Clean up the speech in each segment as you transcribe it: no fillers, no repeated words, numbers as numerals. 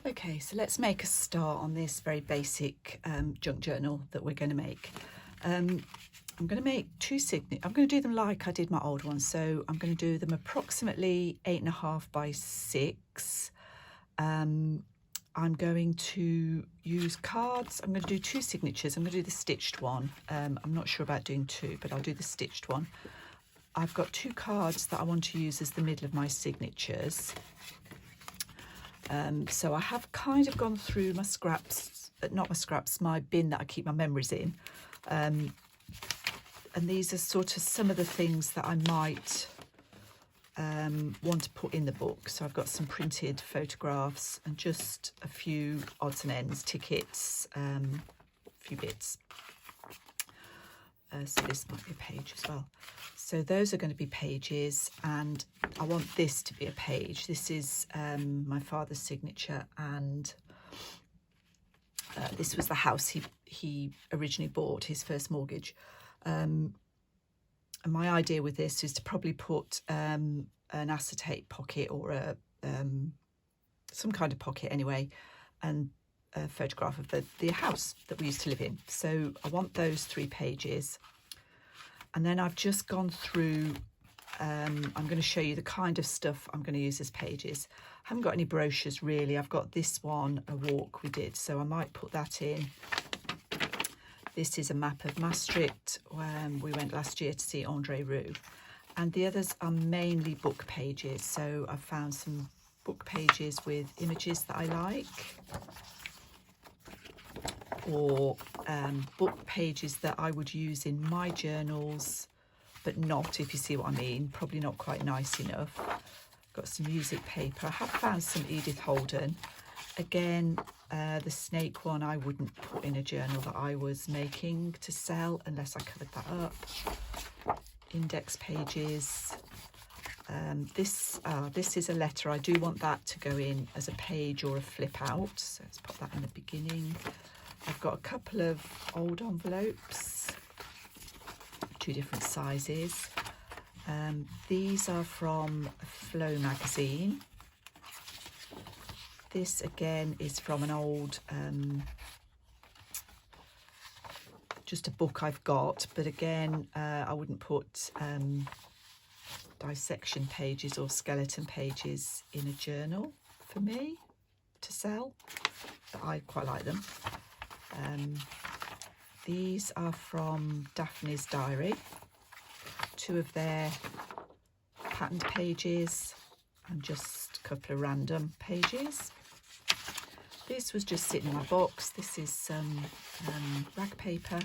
Okay, so let's make a start on this very basic junk journal that we're going to make. I'm going to make two signatures. I'm going to do them like I did my old one. So I'm going to do them approximately 8.5 by 6. I'm going to use cards. I'm going to do two signatures. I'm going to do the stitched one. I'm not sure about doing two, but I'll do the stitched one. I've got two cards that I want to use as the middle of my signatures. So I have kind of gone through my scraps, not my scraps, my bin that I keep my memories in. And these are sort of some of the things that I might want to put in the book. So I've got some printed photographs and just a few odds and ends, tickets, a few bits. So this might be a page as well. So those are going to be pages, and I want this to be a page. This is my father's signature, and this was the house he originally bought, his first mortgage. And my idea with this is to probably put an acetate pocket or some kind of pocket anyway, and a photograph of the house that we used to live in. So I want those 3 pages. And then I've just gone through, I'm going to show you the kind of stuff I'm going to use as pages. I haven't got any brochures really. I've got this one, a walk we did, so I might put that in. This is a map of Maastricht. We went last year to see Andre Roux. And the others are mainly book pages. So I've found some book pages with images that I like, or book pages that I would use in my journals, but not, if you see what I mean, probably not quite nice enough. Got some music paper. I have found some Edith Holden. Again, the snake one I wouldn't put in a journal that I was making to sell unless I covered that up. Index pages. This is a letter. I do want that to go in as a page or a flip out, so let's put that in the beginning. I've got a couple of old envelopes, 2 different sizes. These are from Flow magazine. This again is from an old, just a book I've got, but again, I wouldn't put dissection pages or skeleton pages in a journal for me to sell, but I quite like them. These are from Daphne's Diary, 2 of their patterned pages and just a couple of random pages. This was just sitting in my box. This is some rag paper.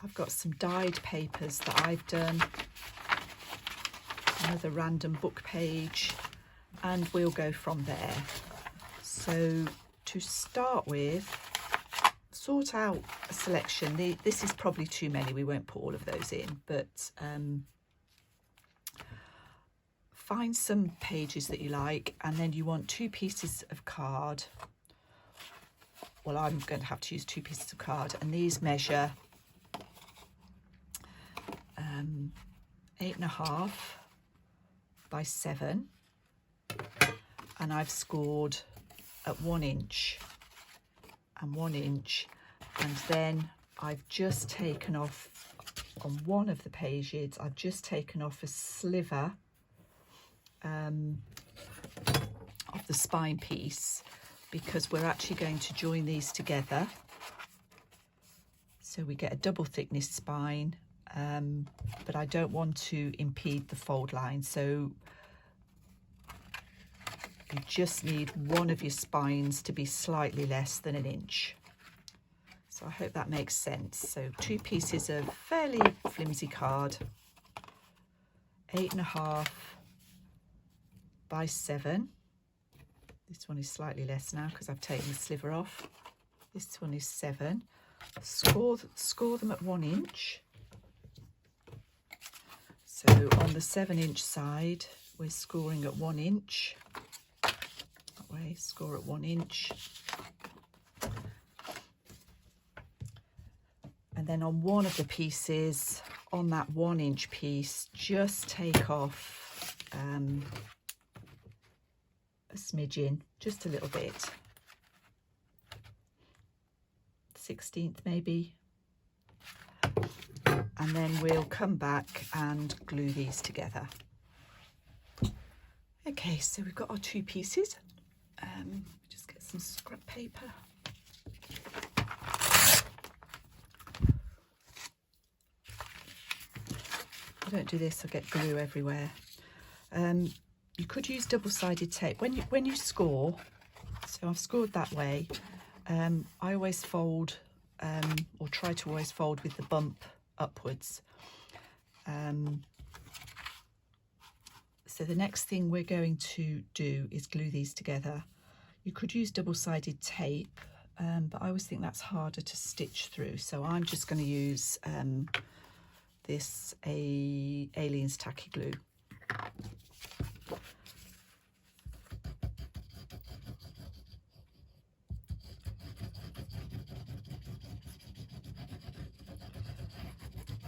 I've got some dyed papers that I've done, another random book page, and we'll go from there. So to start with, sort out a selection. This is probably too many. We won't put all of those in, but find some pages that you like, and then you want 2 pieces of card. Well, I'm going to have to use 2 pieces of card, and these measure 8.5 by 7, and I've scored at 1 inch and 1 inch, and then I've just taken off on one of the pages, I've just taken off a sliver of the spine piece, because we're actually going to join these together, so we get a double thickness spine, but I don't want to impede the fold line, so you just need one of your spines to be slightly less than 1 inch. So I hope that makes sense. So 2 pieces of fairly flimsy card, 8.5 by 7. This one is slightly less now because I've taken the sliver off. This one is 7. Score them at 1 inch. So on the 7-inch side, we're scoring at 1 inch. Way, score at 1 inch, and then on one of the pieces, on that 1 inch piece, just take off a smidgen, just a little bit, 1/16 maybe. And then we'll come back and glue these together. Okay, so we've got our 2 pieces. Just get some scrap paper. I don't do this, I get glue everywhere. You could use double-sided tape. When you score, so I've scored that way, I always fold, or try to always fold with the bump upwards. So the next thing we're going to do is glue these together. You could use double-sided tape, but I always think that's harder to stitch through. So I'm just going to use this Aliens tacky glue.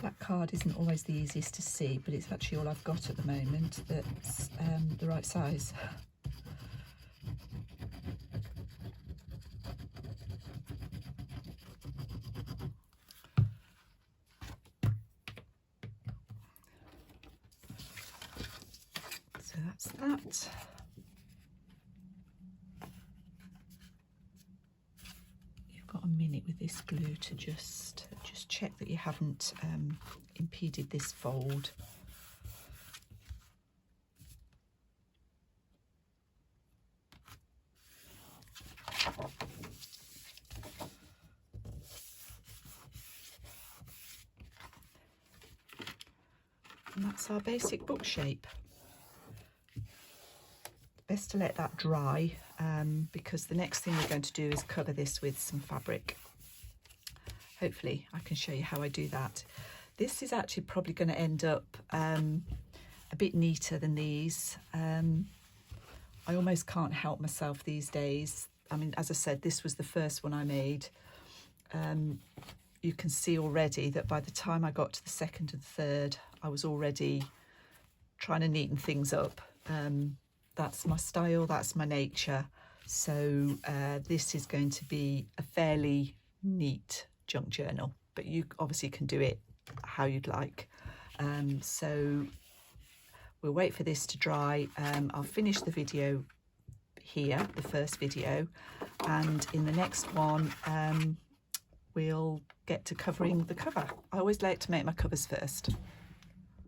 Black card isn't always the easiest to see, but it's actually all I've got at the moment that's the right size. So that's that. You've got a minute with this glue to just check that you haven't impeded this fold. And that's our basic book shape. Best to let that dry, because the next thing we're going to do is cover this with some fabric. Hopefully I can show you how I do that. This is actually probably going to end up a bit neater than these. I almost can't help myself these days. I mean, as I said, this was the first one I made. You can see already that by the time I got to the second and third, I was already trying to neaten things up. That's my style, that's my nature. So this is going to be a fairly neat junk journal, but you obviously can do it how you'd like. So we'll wait for this to dry. I'll finish the video here, the first video, and in the next one we'll get to covering the cover. I always like to make my covers first.